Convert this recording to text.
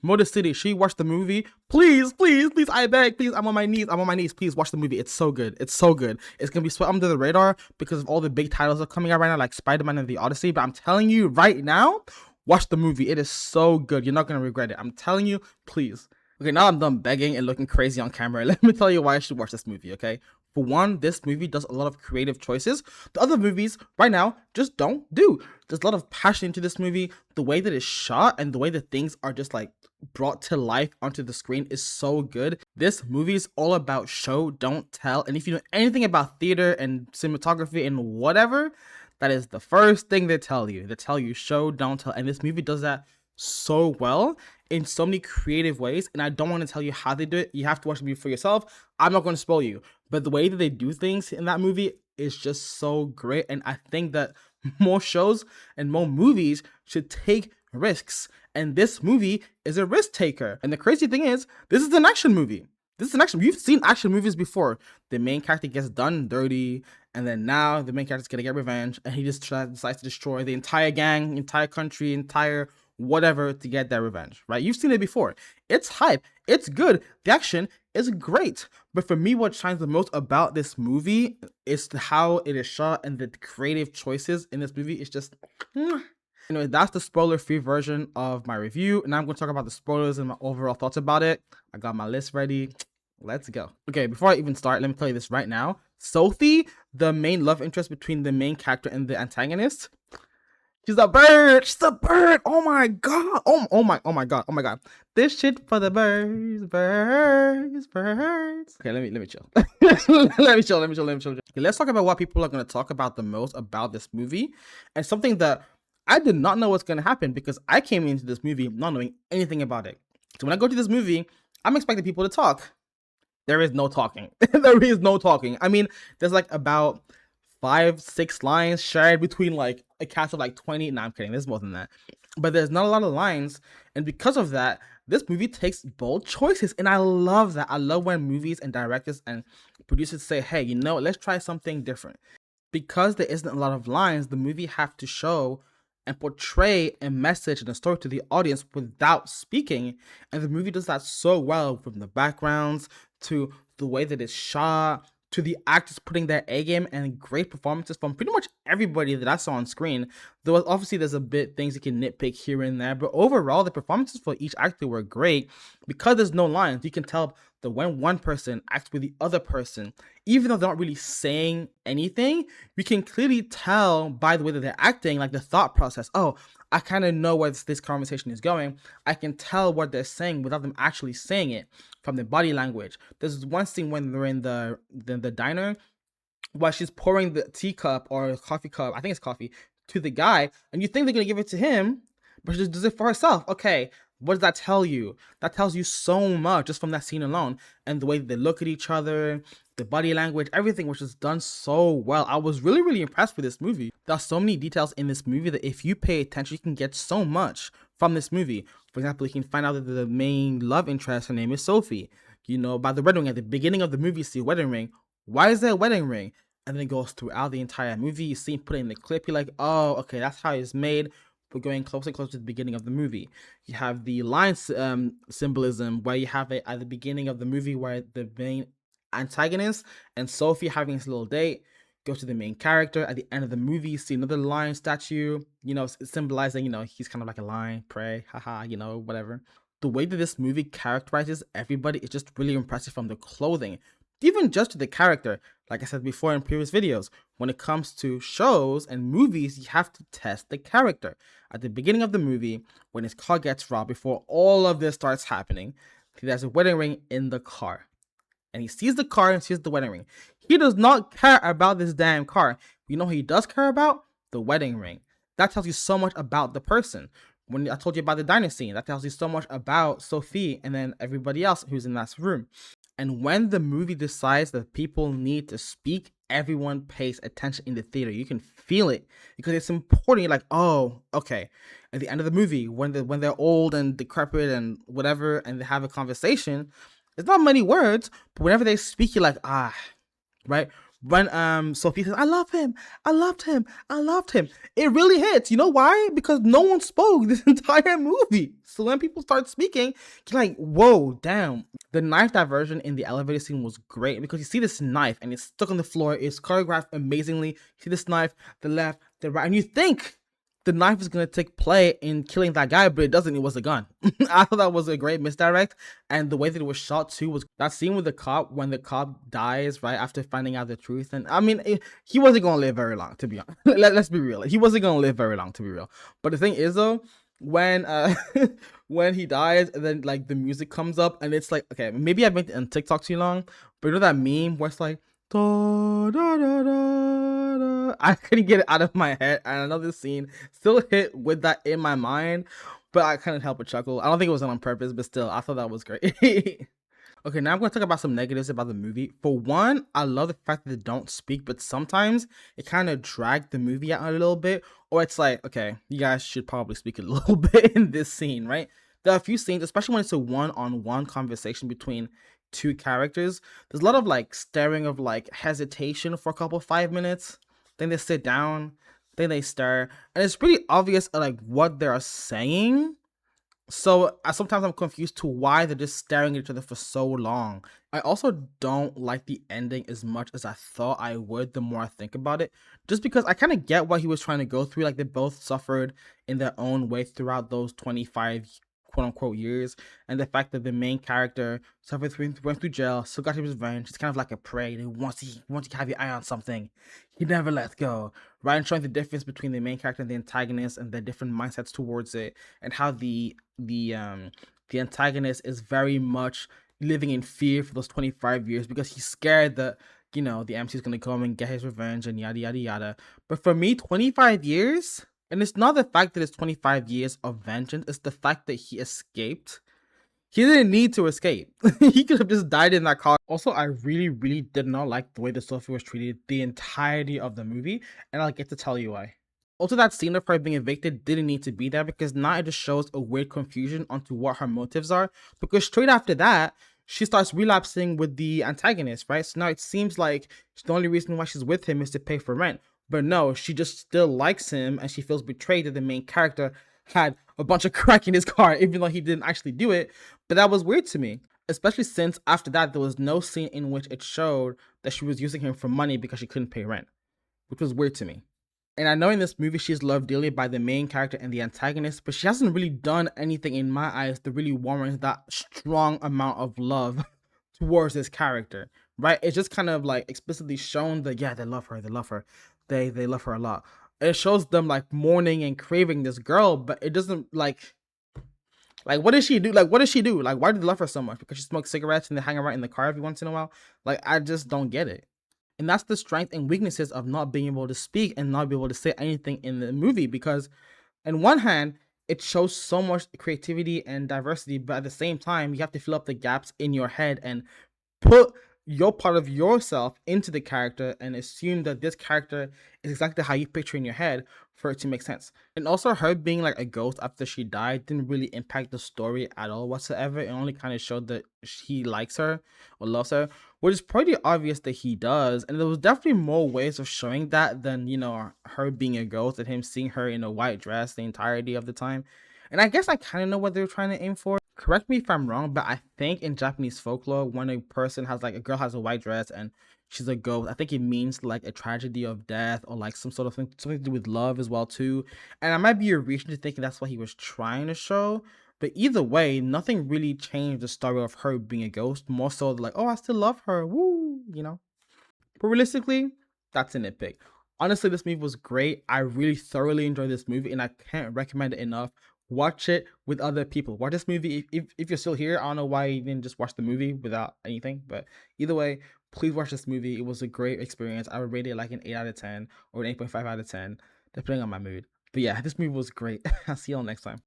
Motor City, she watched the movie. Please, please, please, I beg, please, I'm on my knees, please watch the movie. It's so good. It's so good. It's gonna be swept under the radar because of all the big titles that are coming out right now, like Spider-Man and the Odyssey. But I'm telling you right now, watch the movie. It is so good. You're not gonna regret it. I'm telling you, please. Okay, now I'm done begging and looking crazy on camera. Let me tell you why I should watch this movie, okay? For one, this movie does a lot of creative choices the other movies right now just don't do. There's a lot of passion into this movie. The way that it's shot and the way that things are just like brought to life onto the screen is so good. This movie is all about show, don't tell. And if you know anything about theater and cinematography and whatever, that is the first thing they tell you. They tell you show, don't tell. And this movie does that so well in so many creative ways. And I don't want to tell you how they do it. You have to watch the movie for yourself. I'm not going to spoil you. But the way that they do things in that movie is just so great. And I think that more shows and more movies should take risks. And this movie is a risk taker. And the crazy thing is, this is an action movie. This is an action. You've seen action movies before. The main character gets done dirty, and then now the main character's gonna get revenge, and he just decides to destroy the entire gang, entire country, entire whatever to get that revenge, right? You've seen it before. It's hype. It's good. The action is great. But for me, what shines the most about this movie is how it is shot and the creative choices in this movie is just... Anyway, that's the spoiler-free version of my review. And I'm going to talk about the spoilers and my overall thoughts about it. I got my list ready. Let's go. Okay, before I even start, let me tell you this right now. Sophie, the main love interest between the main character and the antagonist, she's a bird. She's a bird. Oh my god. Oh my god. This shit for the birds. Okay, let me chill. let me chill. Okay, let's talk about what people are going to talk about the most about this movie, and something that I did not know what's going to happen because I came into this movie not knowing anything about it. So when I go to this movie, I'm expecting people to talk. There is no talking. There is no talking. I mean, there's like about 5-6 lines shared between like a cast of like 20. No, I'm kidding. There's more than that. But there's not a lot of lines. And because of that, this movie takes bold choices. And I love that. I love when movies and directors and producers say, hey, you know, let's try something different. Because there isn't a lot of lines, the movie have to show and portray a message and a story to the audience without speaking. And the movie does that so well, from the backgrounds to the way that it's shot, to the actors putting their A game, and great performances from pretty much everybody that I saw on screen. Though obviously there's a bit things you can nitpick here and there, but overall the performances for each actor were great. Because there's no lines, you can tell that when one person acts with the other person, even though they're not really saying anything, we can clearly tell by the way that they're acting, like the thought process. Oh, I kind of know where this conversation is going. I can tell what they're saying without them actually saying it, from the body language. There's one scene when they're in the diner while she's pouring the teacup or coffee cup, I think it's coffee, to the guy, and you think they're gonna give it to him, but she just does it for herself. Okay, what does that tell you? That tells you so much just from that scene alone, and the way that they look at each other, the body language, everything was just done so well. I was really, really impressed with this movie. There are so many details in this movie that if you pay attention, you can get so much from this movie. For example, you can find out that the main love interest, her name is Sophie. You know, by the wedding ring, at the beginning of the movie, you see a wedding ring. Why is there a wedding ring? And then it goes throughout the entire movie. You see him put it in the clip. You're like, oh, okay, that's how it's made. We're going closer and closer to the beginning of the movie. You have the line symbolism where you have it at the beginning of the movie where the main antagonist and Sophie having this little date go to the main character. At the end of the movie, you see another lion statue, you know, symbolizing, you know, he's kind of like a lion, prey, haha, you know, whatever. The way that this movie characterizes everybody is just really impressive, from the clothing, even just to the character. Like I said before in previous videos, when it comes to shows and movies, you have to test the character. At the beginning of the movie, when his car gets robbed, before all of this starts happening, there's a wedding ring in the car. And he sees the car and sees the wedding ring. He does not care about this damn car. You know who he does care about? The wedding ring. That tells you so much about the person. When I told you about the diner scene, that tells you so much about Sophie and then everybody else who's in that room. And when the movie decides that people need to speak, everyone pays attention in the theater. You can feel it because it's important. You're like, oh, okay. At the end of the movie, when they're old and decrepit and whatever, and they have a conversation, it's not many words, but whenever they speak, you're like, ah, right? When Sophie says, I love him, I loved him, I loved him. It really hits. You know why? Because no one spoke this entire movie. So when people start speaking, you're like, whoa, damn. The knife diversion in the elevator scene was great because you see this knife and it's stuck on the floor. It's choreographed amazingly. You see this knife, the left, the right, and you think the knife is gonna take play in killing that guy, but it doesn't. It was a gun. I thought that was a great misdirect, and the way that it was shot too was that scene with the cop when the cop dies right after finding out the truth. And I mean, he wasn't gonna live very long, to be honest. Let's be real. He wasn't gonna live very long, to be real. But the thing is though, when when he dies and then like the music comes up and it's like, okay, maybe I've been on TikTok too long, but you know that meme where it's like da, da, da, da, da. I couldn't get it out of my head, and another scene still hit with that in my mind, but I couldn't help but chuckle. I don't think it was done on purpose, but still, I thought that was great. Okay, now I'm going to talk about some negatives about the movie. For one, I love the fact that they don't speak, but sometimes it kind of dragged the movie out a little bit. Or it's like, okay, you guys should probably speak a little bit in this scene, right? There are a few scenes, especially when it's a one-on-one conversation between two characters. There's a lot of like staring of like hesitation for a couple 5 minutes. Then they sit down, then they stare, and it's pretty obvious like what they're saying, so sometimes I'm confused to why they're just staring at each other for so long. I also don't like the ending as much as I thought I would the more I think about it. Just because I kind of get what he was trying to go through. Like they both suffered in their own way throughout those 25 quote unquote years. And the fact that the main character suffered through went through jail, still got his revenge. It's kind of like a prey. Once you have your eye on something, he never lets go. Right, and showing the difference between the main character and the antagonist and the different mindsets towards it, and how the antagonist is very much living in fear for those 25 years because he's scared that the MC is gonna come and get his revenge and yada yada yada. But for me, 25 years, and it's not the fact that it's 25 years of vengeance, it's the fact that he escaped. He didn't need to escape. He could have just died in that car. Also, I really, really did not like the way that Sophie was treated the entirety of the movie, and I'll get to tell you why. Also, that scene of her being evicted didn't need to be there because now it just shows a weird confusion onto what her motives are. Because straight after that, she starts relapsing with the antagonist, right? So now it seems like the only reason why she's with him is to pay for rent. But no, she just still likes him and she feels betrayed that the main character had a bunch of crack in his car, even though he didn't actually do it. But that was weird to me, especially since after that, there was no scene in which it showed that she was using him for money because she couldn't pay rent, which was weird to me. And I know in this movie she's loved dearly by the main character and the antagonist, but she hasn't really done anything in my eyes to really warrant that strong amount of love towards this character, right? It's just kind of like explicitly shown that yeah, they love her, they love her a lot. It shows them like mourning and craving this girl, but it doesn't like what does she do? Like what does she do? Like why do they love her so much? Because she smokes cigarettes and they hang around in the car every once in a while? Like I just don't get it. And that's the strength and weaknesses of not being able to speak and not be able to say anything in the movie, because on one hand it shows so much creativity and diversity, but at the same time you have to fill up the gaps in your head and put your part of yourself into the character and assume that this character is exactly how you picture in your head for it to make sense. And also her being like a ghost after she died didn't really impact the story at all whatsoever. It only kind of showed that he likes her or loves her, which is pretty obvious that he does. And there was definitely more ways of showing that than her being a ghost and him seeing her in a white dress the entirety of the time. And I guess I kind of know what they're trying to aim for. Correct me if I'm wrong, but I think in Japanese folklore, when a person has like a girl has a white dress and she's a ghost, I think it means like a tragedy of death or like some sort of thing, something to do with love as well too. And I might be a reason to thinking that's what he was trying to show. But either way, nothing really changed the story of her being a ghost. More so like, oh, I still love her, woo. But realistically, that's a nitpick. Honestly, this movie was great. I really thoroughly enjoyed this movie and I can't recommend it enough. Watch it with other people. Watch this movie. If you're still here, I don't know why you didn't just watch the movie without anything. But either way, please watch this movie. It was a great experience. I would rate it like an 8 out of 10 or an 8.5 out of 10, depending on my mood. But yeah, this movie was great. I'll see y'all next time.